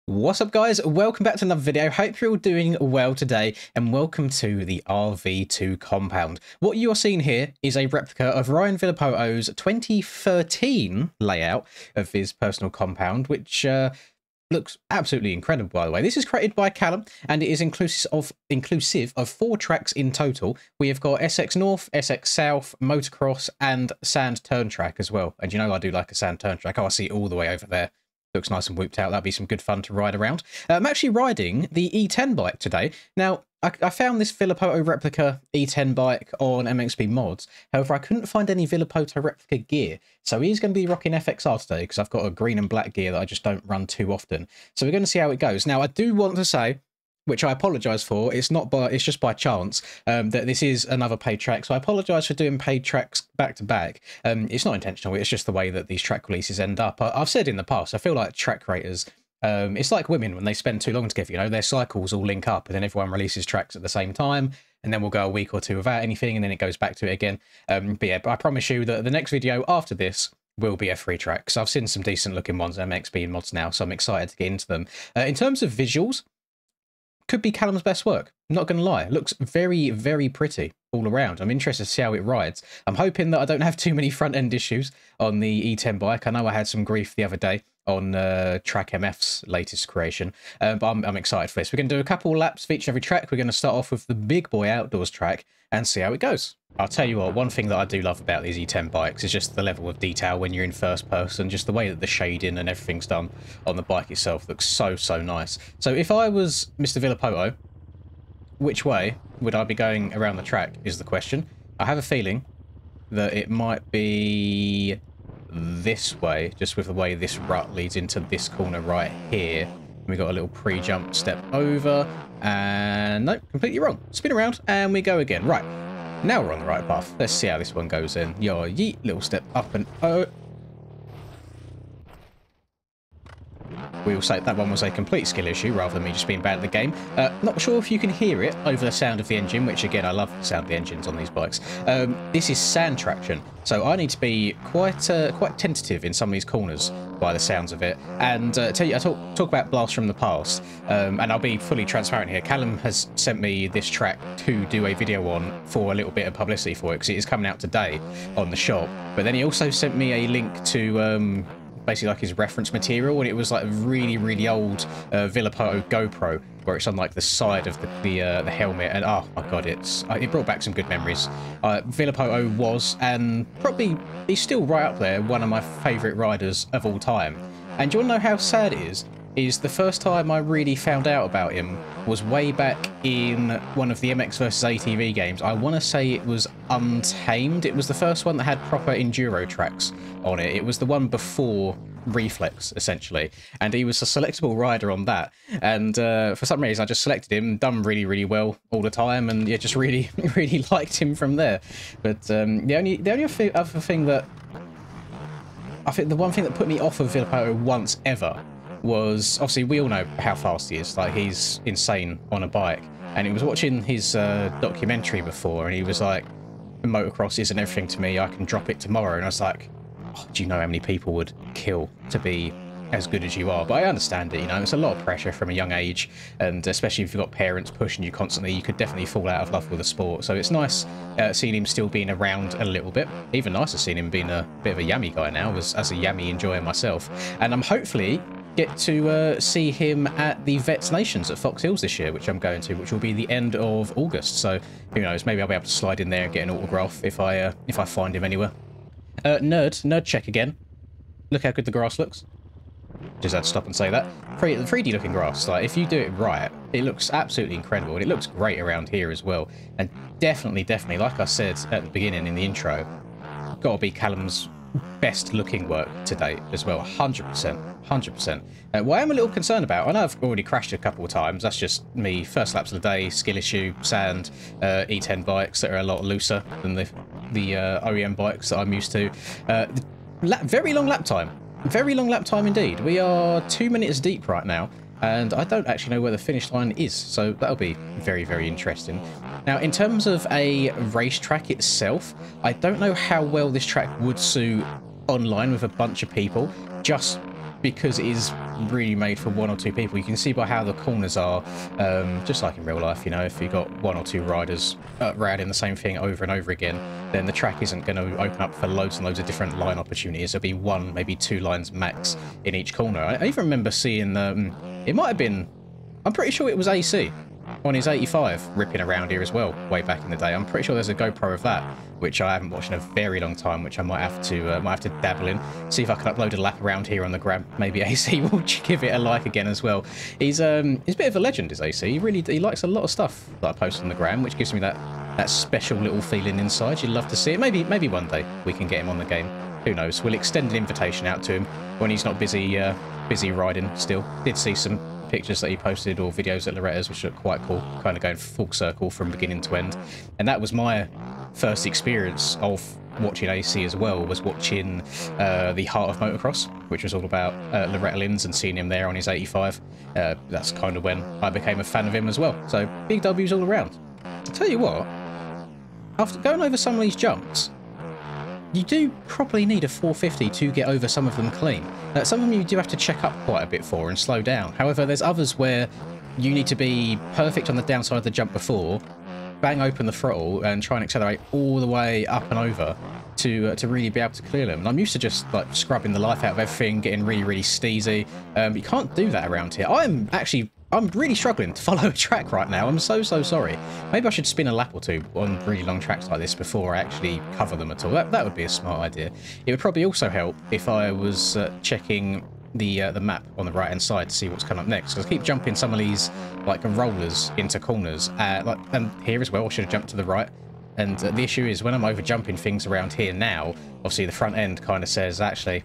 What's up, guys? Welcome back to another video. Hope you're all doing well today, and welcome to the RV2 compound. What you are seeing here is a replica of Ryan Villopoto'S 2013 layout of his personal compound, which looks absolutely incredible, by the way. This is created by Callum, and it is inclusive of 4 tracks in total. We have got SX North, SX South, Motocross, and Sand Turn Track as well. And you know I do like a Sand Turn Track. Oh, I see it all the way over there. Looks nice and whooped out. That'd be some good fun to ride around. I'm actually riding the E10 bike today. Now, I found this Villopoto replica E10 bike on MXP Mods. However, I couldn't find any Villopoto replica gear. So he's going to be rocking FXR today because I've got a green and black gear that I just don't run too often. So we're going to see how it goes. Now, I do want to say, which I apologise for, it's just by chance that this is another paid track. So I apologise for doing paid tracks back to back. It's not intentional, it's just the way that these track releases end up. I've said in the past, I feel like track creators, it's like women when they spend too long together, you know, their cycles all link up and then everyone releases tracks at the same time. And then we'll go a week or two without anything and then it goes back to it again. But yeah, I promise you that the next video after this will be a free track. So I've seen some decent looking ones on MXP Mods now, so I'm excited to get into them. In terms of visuals, could be Callum's best work. I'm not going to lie. It looks very, very pretty all around. I'm interested to see how it rides. I'm hoping that I don't have too many front end issues on the E10 bike. I know I had some grief the other day on Track MF's latest creation, but I'm excited for this. We're going to do a couple laps of each and every track. We're going to start off with the big boy outdoors track and see how it goes. I'll tell you what, one thing that I do love about these E10 bikes is just the level of detail when you're in first person, just the way that the shading and everything's done on the bike itself looks so, so nice. So if I was Mr. Villopoto, which way would I be going around the track is the question. I have a feeling that it might be this way, just with the way this rut leads into this corner right here. We got a little pre-jump step over, and no, completely wrong. Spin around, and we go again. Right. Now we're on the right path. Let's see how this one goes in. Your yeet, little step up and oh. We will say that one was a complete skill issue rather than me just being bad at the game. Not sure if you can hear it over the sound of the engine, which again, I love the sound of the engines on these bikes. This is sand traction, so I need to be quite tentative in some of these corners by the sounds of it. And I talk about blasts from the past, and I'll be fully transparent here. Callum has sent me this track to do a video on for a little bit of publicity for it because it is coming out today on the shop. But then he also sent me a link to basically like his reference material, and it was like a really, really old Villopoto GoPro where it's on like the side of the helmet, and oh my god, it brought back some good memories. Villopoto was, and probably he's still right up there, one of my favourite riders of all time. And do you want to know how sad it is the first time I really found out about him was way back in one of the MX vs ATV games. I want to say it was Untamed. It was the first one that had proper enduro tracks on it. It was the one before Reflex, essentially. And he was a selectable rider on that. And for some reason, I just selected him, done really, really well all the time, and yeah, just really, really liked him from there. But the only other thing that I think the one thing that put me off of Villopoto once ever was, obviously we all know how fast he is, like he's insane on a bike, and he was watching his documentary before and he was like, motocross isn't everything to me, I can drop it tomorrow. And I was like, oh, do you know how many people would kill to be as good as you are? But I understand it, you know, it's a lot of pressure from a young age, and especially if you've got parents pushing you constantly, you could definitely fall out of love with the sport. So it's nice seeing him still being around a little bit. Even nicer seeing him being a bit of a yummy guy now, as a yummy enjoyer myself. And I'm hopefully get to see him at the Vets Nations at Fox Hills this year, which I'm going to, which will be the end of August. So who knows, maybe I'll be able to slide in there and get an autograph if I find him anywhere. Nerd check again. Look how good the grass looks. Just had to stop and say that. 3D looking grass, like if you do it right, it looks absolutely incredible, and it looks great around here as well. And definitely, like I said at the beginning in the intro, gotta be Callum's best looking work to date as well. 100%. What I am a little concerned about, I know I've already crashed a couple of times, that's just me, first laps of the day, skill issue, sand, E10 bikes that are a lot looser than the OEM bikes that I'm used to. Very long lap time indeed. We are 2 minutes deep right now, and I don't actually know where the finish line is, so that'll be very, very interesting. Now, in terms of a racetrack itself, I don't know how well this track would suit online with a bunch of people, just because it is really made for 1 or 2 people. You can see by how the corners are, just like in real life, you know, if you've got 1 or 2 riders riding the same thing over and over again, then the track isn't going to open up for loads and loads of different line opportunities. There'll be 1, maybe 2 lines max in each corner. I even remember seeing, it might have been, I'm pretty sure it was AC on his 85 ripping around here as well, way back in the day. I'm pretty sure there's a GoPro of that, which I haven't watched in a very long time, which I might have to dabble in. See if I can upload a lap around here on the gram. Maybe AC will give it a like again as well. He's a bit of a legend, is AC. He likes a lot of stuff that I post on the gram, which gives me that special little feeling inside. You'd love to see it. Maybe one day we can get him on the game. Who knows? We'll extend an invitation out to him when he's not busy riding still. Did see some pictures that he posted or videos at Loretta's, which look quite cool, kind of going full circle from beginning to end. And that was my first experience of watching AC as well, was watching the Heart of Motocross, which was all about Loretta Lynn's, and seeing him there on his 85. That's kind of when I became a fan of him as well. So big W's all around. I'll tell you what, after going over some of these jumps, you do probably need a 450 to get over some of them clean. Some of them you do have to check up quite a bit for and slow down. However, there's others where you need to be perfect on the downside of the jump before, bang open the throttle and try and accelerate all the way up and over to really be able to clear them. And I'm used to just like scrubbing the life out of everything, getting really, really steezy. You can't do that around here. I'm really struggling to follow a track right now. I'm so sorry. Maybe I should spin a lap or 2 on really long tracks like this before I actually cover them at all. That would be a smart idea. It would probably also help if I was checking the map on the right hand side to see what's coming up next, because I keep jumping some of these like rollers into corners, and here as well I should have jumped to the right. And the issue is when I'm over jumping things around here now, obviously the front end kind of says, actually,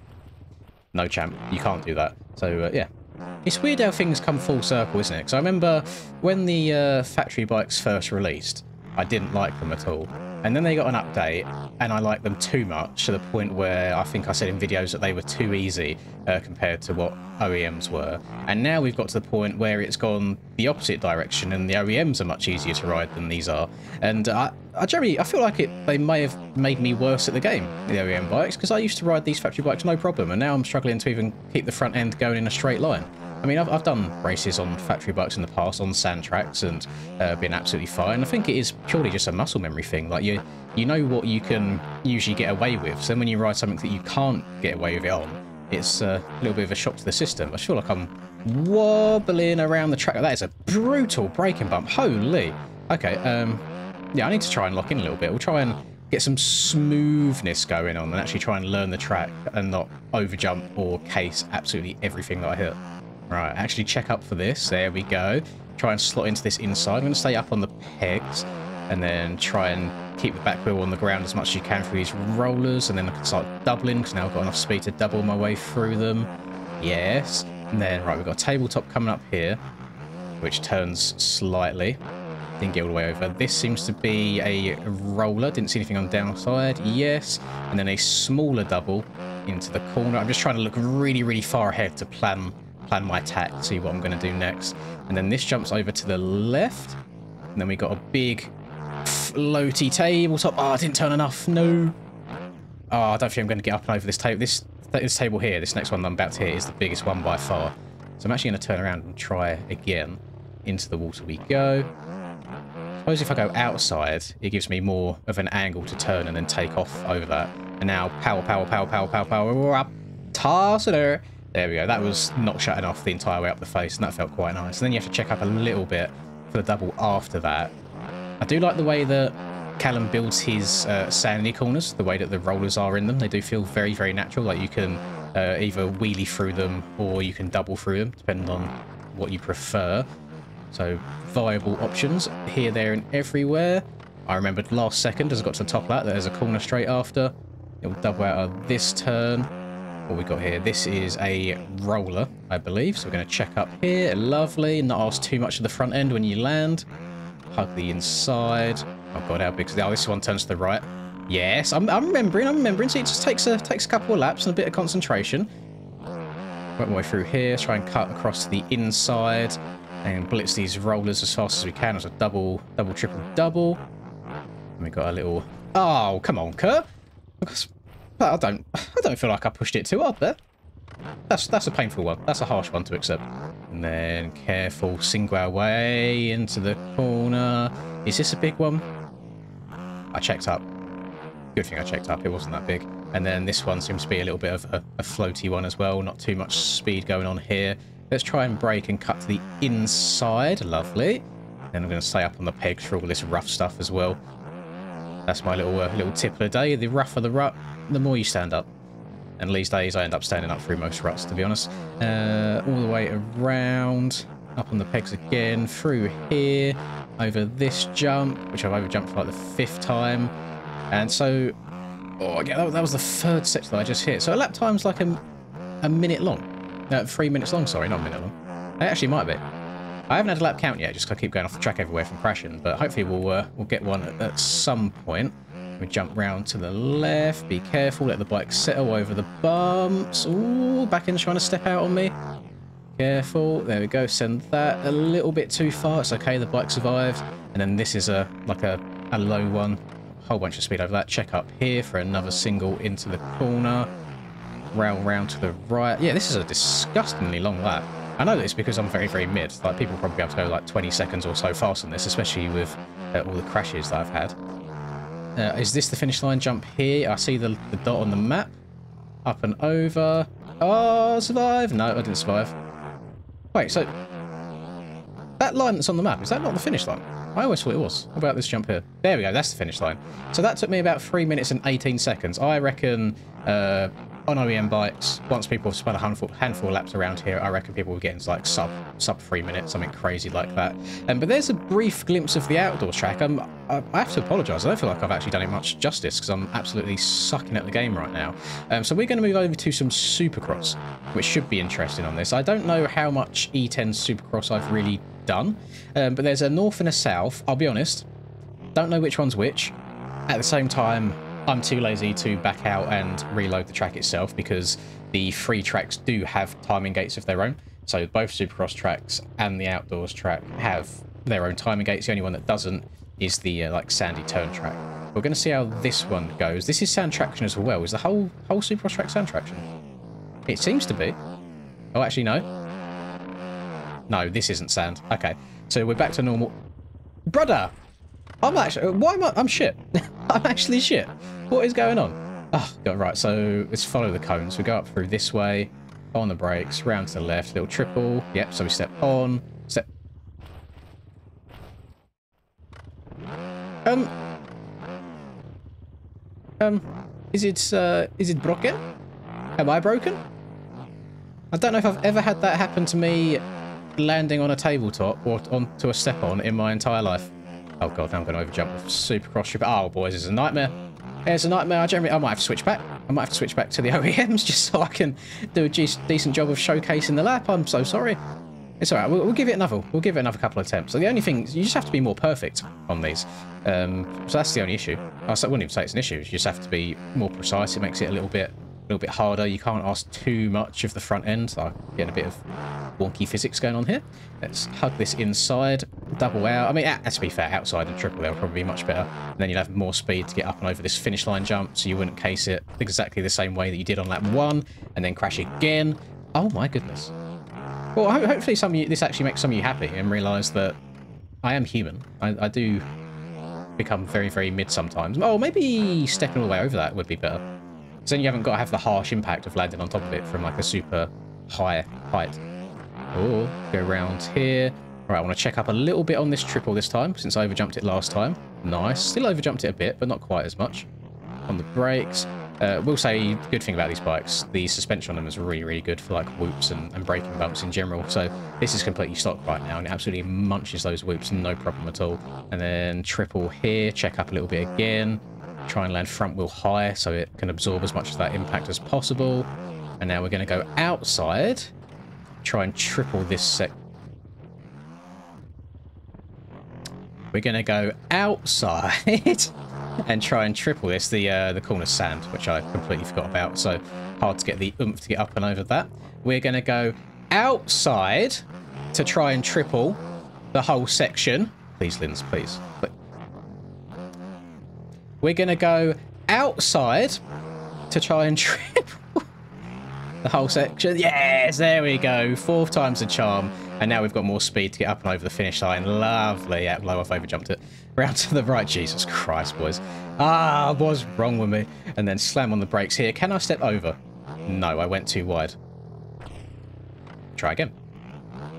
no champ, you can't do that. So yeah. It's weird how things come full circle, isn't it? Because I remember when the factory bikes first released, I didn't like them at all. And then they got an update, and I liked them too much, to the point where I think I said in videos that they were too easy compared to what OEMs were. And now we've got to the point where it's gone the opposite direction, and the OEMs are much easier to ride than these are. And I feel like they may have made me worse at the game, the OEM bikes, because I used to ride these factory bikes no problem, and now I'm struggling to even keep the front end going in a straight line. I mean, I've done races on factory bikes in the past, on sand tracks, and been absolutely fine. I think it is purely just a muscle memory thing. Like, you know what you can usually get away with, so then when you ride something that you can't get away with it on, it's a little bit of a shock to the system. I feel like I'm wobbling around the track. That is a brutal braking bump. Holy. Okay, yeah, I need to try and lock in a little bit. We'll try and get some smoothness going on and actually try and learn the track and not overjump or case absolutely everything that I hit. Right, actually check up for this. There we go. Try and slot into this inside. I'm going to stay up on the pegs and then try and keep the back wheel on the ground as much as you can through these rollers, and then I can start doubling because now I've got enough speed to double my way through them. Yes. And then, right, we've got a tabletop coming up here, which turns slightly. Didn't get all the way over. This seems to be a roller. Didn't see anything on the downside. Yes. And then a smaller double into the corner. I'm just trying to look really, really far ahead to plan my attack, see what I'm going to do next. And then this jumps over to the left. And then we got a big floaty tabletop. Oh, I didn't turn enough. No. Oh, I don't think I'm going to get up and over this table. This table here, this next one I'm about to hit, is the biggest one by far. So I'm actually going to turn around and try again. Into the water we go. Suppose if I go outside, it gives me more of an angle to turn and then take off over that. And now power, power, power, power, power, power, up. Toss it there. There we go. That was not shutting off the entire way up the face, and that felt quite nice. And then you have to check up a little bit for the double after that. I do like the way that Callum builds his sandy corners, the way that the rollers are in them. They do feel very, very natural. Like you can either wheelie through them or you can double through them, depending on what you prefer. So viable options here, there, and everywhere. I remembered last second as I got to the top of that, there's a corner straight after. It'll double out of this turn. What we got here, this is a roller, I believe. So we're going to check up here. Lovely. Not ask too much of the front end when you land. Hug the inside. Oh god, how big is it? Oh, this one turns to the right. Yes, I'm remembering. So it just takes a couple of laps and a bit of concentration. Work my way through here. Try and cut across to the inside and blitz these rollers as fast as we can. As a double, triple, double. And we got a little. Oh, come on, Kurt. I don't feel like I pushed it too hard there. That's a painful one. That's a harsh one to accept. And then careful, single our way into the corner. Is this a big one? I checked up. Good thing I checked up. It wasn't that big. And then this one seems to be a little bit of a floaty one as well. Not too much speed going on here. Let's try and brake and cut to the inside. Lovely. Then I'm going to stay up on the pegs for all this rough stuff as well. That's my little tip of the day. The rougher the rut, the more you stand up. And these days I end up standing up through most ruts, to be honest. All the way around, up on the pegs again, through here, over this jump, which I've overjumped for like the 5th time. And so, oh yeah, that was the 3rd section that I just hit. So a lap time's like a minute long. 3 minutes long, sorry, not a minute long. It actually might be. I haven't had a lap count yet, just because I keep going off the track everywhere from crashing. But hopefully we'll get one at some point. We jump round to the left. Be careful. Let the bike settle over the bumps. Ooh, back in trying to step out on me. Careful. There we go. Send that a little bit too far. It's okay. The bike survived. And then this is like a low one. Whole bunch of speed over that. Check up here for another single into the corner. Rail round to the right. Yeah, this is a disgustingly long lap. I know that it's because I'm very, very mid. Like, people probably be able to go like 20 seconds or so fast on this, especially with all the crashes that I've had. Is this the finish line jump here? I see the dot on the map. Up and over. Oh, survive. No, I didn't survive. Wait, so that line that's on the map, is that not the finish line? I always thought it was. What about this jump here? There we go, that's the finish line. So that took me about 3 minutes and 18 seconds. I reckon on OEM bikes, once people have spun a handful of laps around here, I reckon people will get into like sub 3 minutes, something crazy like that. But there's a brief glimpse of the outdoors track. I have to apologise. I don't feel like I've actually done it much justice because I'm absolutely sucking at the game right now. So we're going to move over to some Supercross, which should be interesting on this. I don't know how much E10 Supercross I've really done, but there's a north and a south. I'll be honest, don't know which one's which. At the same time, I'm too lazy to back out and reload the track itself because the free tracks do have timing gates of their own. So both Supercross tracks and the outdoors track have their own timing gates. The only one that doesn't is the like sandy turn track. We're going to see how this one goes. This is sand traction as well. Is the whole Supercross track sand traction? It seems to be. Oh, actually, no. No, this isn't sand. Okay, so we're back to normal. Brother! I'm actually... Why am I... I'm shit. I'm actually shit. What is going on? Oh, God, right, so let's follow the cones. We go up through this way, on the brakes, round to the left, little triple. Yep, so we step on, step... Is it broken? Am I broken? I don't know if I've ever had that happen to me landing on a tabletop or onto a step-on in my entire life. Oh god, now I'm going to overjump with Supercross Trip. Oh boys, it's a nightmare. It's a nightmare. I might have to switch back. I might have to switch back to the OEMs just so I can do a decent job of showcasing the lap. I'm so sorry. It's alright. We'll give it another. We'll give it another couple of attempts. So the only thing, you just have to be more perfect on these. So that's the only issue. I wouldn't even say it's an issue. You just have to be more precise. It makes it a little bit harder. You can't ask too much of the front end. So I'm getting a bit of wonky physics going on here. Let's hug this inside, double out. I mean, to be fair, outside and triple there will probably be much better. And then you'll have more speed to get up and over this finish line jump, so you wouldn't case it exactly the same way that you did on lap 1, and then crash again. Oh my goodness. Well, hopefully this actually makes some of you happy and realise that I am human. I do become very, very mid sometimes. Oh, maybe stepping all the way over that would be better. Because then you haven't got to have the harsh impact of landing on top of it from like a super high height. Oh, go around here. All right, I want to check up a little bit on this triple this time, since I overjumped it last time. Nice. Still overjumped it a bit, but not quite as much. On the brakes. We'll say, good thing about these bikes, the suspension on them is really, really good for like whoops and braking bumps in general. So this is completely stock right now, and it absolutely munches those whoops, no problem at all. And then triple here, check up a little bit again. Try and land front wheel high so it can absorb as much of that impact as possible. And now we're going to go outside. Try and triple this sec. We're going to go outside and try and triple this, the corner sand, which I completely forgot about, so hard to get the oomph to get up and over that. We're going to go outside to try and triple the whole section. Please, Linz, please. We're going to go outside to try and triple. the whole section. Yes, there we go. 4th time's the charm. And now we've got more speed to get up and over the finish line. Lovely. Yeah, low, I've overjumped it. Round to the right. Jesus Christ, boys. Ah, what's wrong with me? And then slam on the brakes here. Can I step over? No, I went too wide. Try again.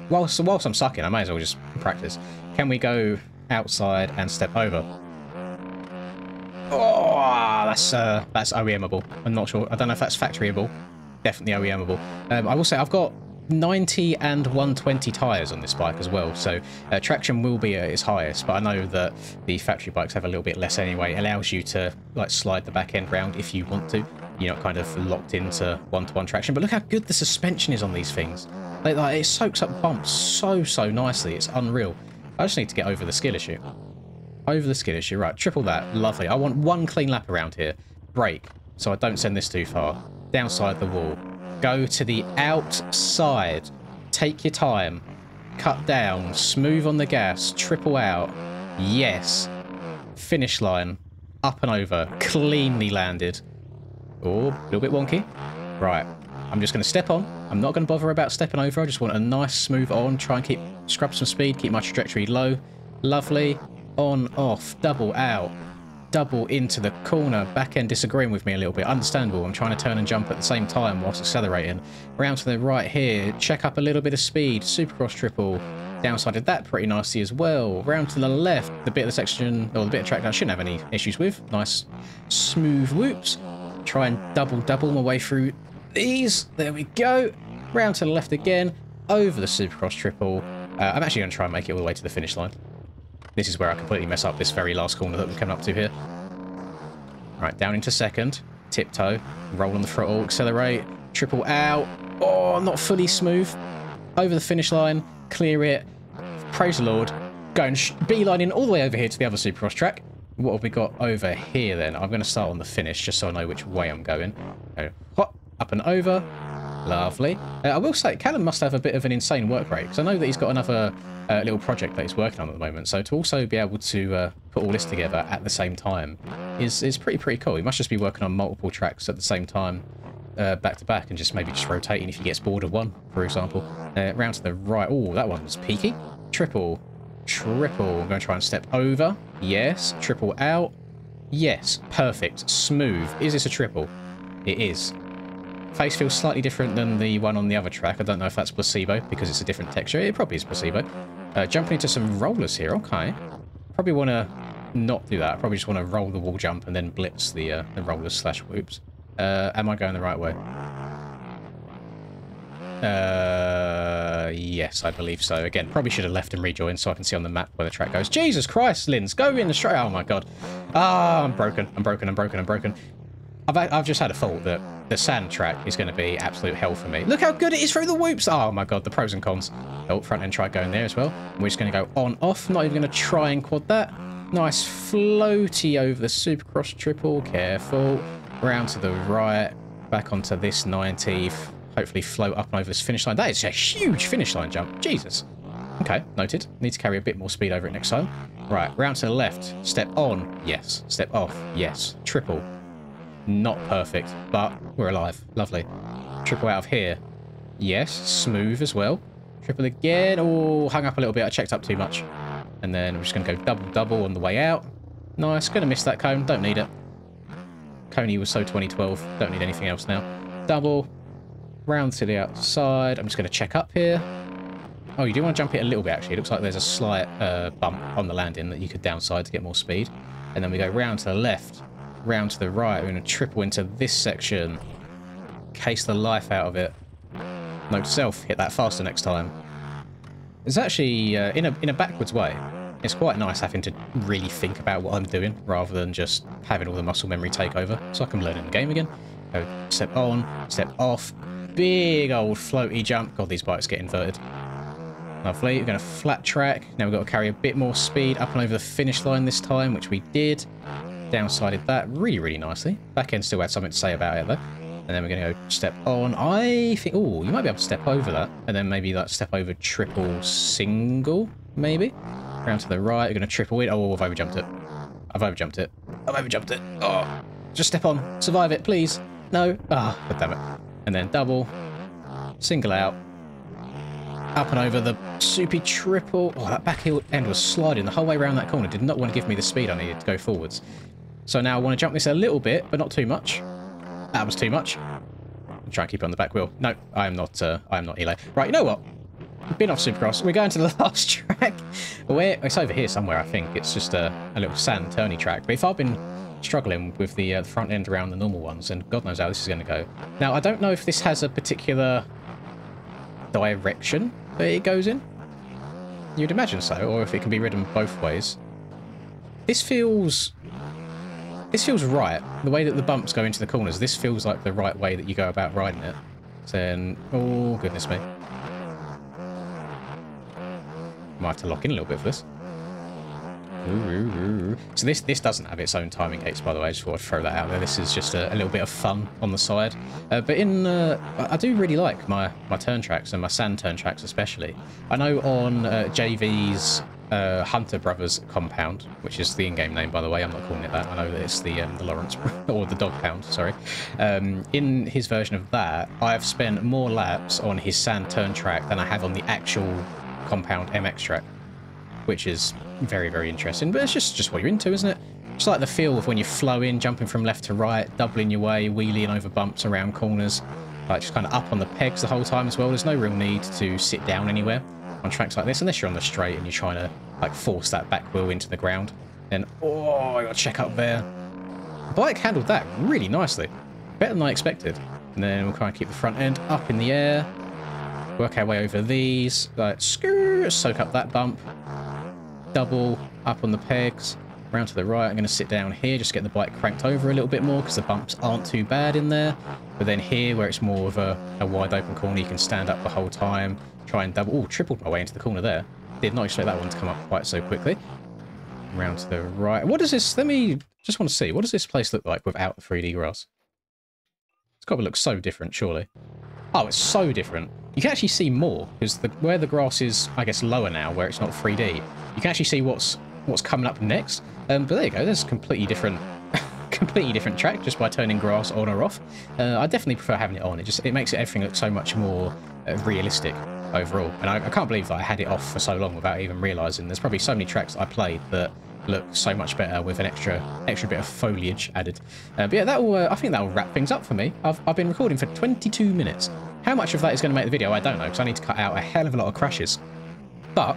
Whilst I'm sucking, I may as well just practice. Can we go outside and step over? Oh, that's OEMable. I'm not sure. I don't know if that's factoryable. Definitely OEMable. I will say I've got 90 and 120 tyres on this bike as well, so traction will be at its highest, but I know that the factory bikes have a little bit less anyway. It allows you to like slide the back end round if you want to. You're not kind of locked into one-to-one traction, but look how good the suspension is on these things. Like, it soaks up bumps so nicely. It's unreal. I just need to get over the skill issue. Over the skid issue. Right, triple that. Lovely. I want one clean lap around here. Brake, so I don't send this too far. Downside the wall. Go to the outside. Take your time. Cut down. Smooth on the gas. Triple out. Yes. Finish line. Up and over. Cleanly landed. Oh, a little bit wonky. Right. I'm just going to step on. I'm not going to bother about stepping over. I just want a nice smooth on. Try and scrub some speed. Keep my trajectory low. Lovely. On, off, double out, double into the corner, back end disagreeing with me a little bit, understandable. I'm trying to turn and jump at the same time whilst accelerating. Round to the right here, check up a little bit of speed, supercross triple, downsided that pretty nicely as well. Round to the left, the bit of the section, or the bit of track I shouldn't have any issues with, nice smooth whoops. Try and double my way through these, there we go. Round to the left again, over the supercross triple. I'm actually going to try and make it all the way to the finish line. This is where I completely mess up this very last corner that we're coming up to here. Right, down into second. Tiptoe. Roll on the throttle. Accelerate. Triple out. Oh, not fully smooth. Over the finish line. Clear it. Praise the Lord. Going beelining all the way over here to the other Supercross track. What have we got over here then? I'm going to start on the finish just so I know which way I'm going. Go hop, up and over. Lovely. I will say, Callum must have a bit of an insane work rate, because I know that he's got another little project that he's working on at the moment. So to also be able to put all this together at the same time is pretty cool. He must just be working on multiple tracks at the same time, back to back, and just maybe just rotating if he gets bored of one, for example. Round to the right. Oh, that one was peaky. Triple. I'm going to try and step over. Yes. Triple out. Yes. Perfect. Smooth. Is this a triple? It is. Face feels slightly different than the one on the other track. I don't know if that's placebo because it's a different texture. It probably is placebo. Jumping into some rollers here. Okay. Probably want to not do that. I probably just want to roll the wall jump and then blitz the rollers slash whoops. Am I going the right way? Yes, I believe so. Again, probably should have left and rejoined so I can see on the map where the track goes. Jesus Christ, Linz, go in the straight. Oh my god. Ah, I'm broken. I've just had a thought that the sand track is going to be absolute hell for me. Look how good it is through the whoops. Oh my god, the pros and cons. Oh, front end try going there as well. We're just going to go on, off. Not even going to try and quad that. Nice floaty over the Supercross triple. Careful. Round to the right. Back onto this 90. Hopefully float up and over this finish line. That is a huge finish line jump. Jesus. Okay, noted. Need to carry a bit more speed over it next time. Right, round to the left. Step on. Yes. Step off. Yes. Triple. Not perfect, but we're alive. Lovely. Triple out of here. Yes. Smooth as well. Triple again. Oh, hung up a little bit. I checked up too much. And then we're just going to go double on the way out. Nice. Going to miss that cone. Don't need it. Coney was so 2012. Don't need anything else now. Double. Round to the outside. I'm just going to check up here. Oh, you do want to jump it a little bit, actually. It looks like there's a slight bump on the landing that you could downside to get more speed. And then we go round to the left. Round to the right. We're going to triple into this section. Case the life out of it. Note to self, hit that faster next time. It's actually, in a backwards way, it's quite nice having to really think about what I'm doing rather than just having all the muscle memory take over. So I can learn in the game again. Go step on, step off. Big old floaty jump. God, these bikes get inverted. Lovely. We're going to flat track. Now we've got to carry a bit more speed up and over the finish line this time, which we did. Downsided that really nicely. Back end still had something to say about it, though. And then we're going to go step on. I think... Oh, you might be able to step over that. And then maybe like step over triple single, maybe. Round to the right. We're going to triple it. Oh, I've overjumped it. I've overjumped it. Oh, just step on. Survive it, please. No. Ah, oh, damn it. and then double, single out, up and over the soupy triple. Oh, that back end was sliding the whole way around that corner. Did not want to give me the speed I needed to go forwards. So now I want to jump this a little bit, but not too much. That was too much. I'll try and keep it on the back wheel. No, I am not Eli. Right, you know what? Been off Supercross. We're going to the last track. It's over here somewhere, I think. It's just a little sand turny track. But if I've been struggling with the front end around the normal ones, and God knows how this is going to go. Now, I don't know if this has a particular direction that it goes in. You'd imagine so, or if it can be ridden both ways. This feels right. The way that the bumps go into the corners, this feels like the right way that you go about riding it. Then, oh goodness me. Might have to lock in a little bit for this. So this doesn't have its own timing gates, by the way. I just thought I'd throw that out there. This is just a little bit of fun on the side. But I do really like my turn tracks, and my sand turn tracks especially. I know on JV's Hunter Brothers compound, which is the in-game name, by the way. I'm not calling it that. I know that it's the Lawrence, or the Dog Pound, sorry. In his version of that, I've spent more laps on his sand turn track than I have on the actual compound MX track, which is very, very interesting. But it's just what you're into, isn't it? Just like the feel of when you flow in, jumping from left to right, doubling your way, wheeling over bumps around corners, like just kind of up on the pegs the whole time as well. There's no real need to sit down anywhere on tracks like this, unless you're on the straight and you're trying to like force that back wheel into the ground. Then, oh, I got to check up there. The bike handled that really nicely, better than I expected. And then we'll try and keep the front end up in the air, work our way over these, like soak up that bump, double up on the pegs, round to the right. I'm going to sit down here, just get the bike cranked over a little bit more because the bumps aren't too bad in there. But then here, where it's more of a wide open corner, you can stand up the whole time, try and double. Oh, tripled my way into the corner there. Did not expect that one to come up quite so quickly. Round to the right. What does this, just want to see, what does this place look like without the 3D grass? It's got to look so different, surely. Oh, it's so different. You can actually see more, because where the grass is, I guess, lower now, where it's not 3D, you can actually see what's coming up next. But there you go, there's a completely different track just by turning grass on or off. I definitely prefer having it on. It makes everything look so much more realistic overall. And I can't believe that I had it off for so long without even realising. There's probably so many tracks I played that look so much better with an extra bit of foliage added. But yeah, I think that'll wrap things up for me. I've been recording for 22 minutes. How much of that is going to make the video, I don't know, because I need to cut out a hell of a lot of crashes. But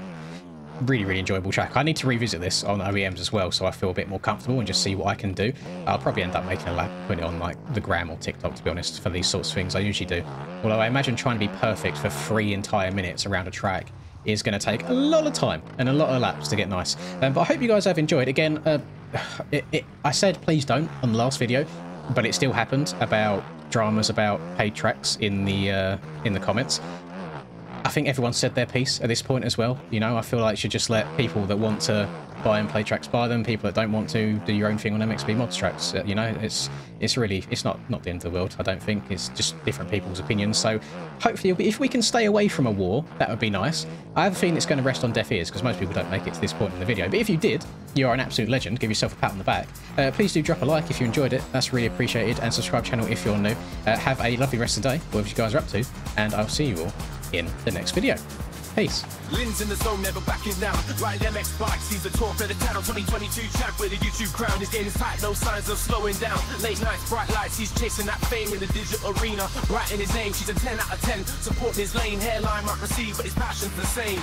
really, really enjoyable track. I need to revisit this on OEMs as well, so I feel a bit more comfortable and just see what I can do. I'll probably end up making a lap, putting it on like the gram or TikTok, to be honest, for these sorts of things. I usually do. Although I imagine trying to be perfect for 3 entire minutes around a track is going to take a lot of time and a lot of laps to get nice. But I hope you guys have enjoyed. Again, I said please don't on the last video, but it still happened about dramas about paid tracks in the comments. I think everyone said their piece at this point as well. You know, I feel like you should just let people that want to buy and play tracks buy them. People that don't want to, do your own thing on MXB mods tracks. You know, it's not the end of the world, I don't think. It's just different people's opinions. So hopefully, if we can stay away from a war, that would be nice. I have a feeling it's going to rest on deaf ears because most people don't make it to this point in the video. But if you did, you are an absolute legend. Give yourself a pat on the back. Please do drop a like if you enjoyed it. That's really appreciated. And subscribe channel if you're new. Have a lovely rest of the day, whatever you guys are up to. And I'll see you all in the next video. Peace. Lynn's in the zone, never backing down. Riding MX bikes, he's the talk of the town. 2022 champ with a YouTube crown. His game is tight, no signs of slowing down. Late nights, bright lights, he's chasing that fame in the digital arena. Writing his name, she's a 10 out of 10. Supporting his lane, hairline might receive, but his passion's the same.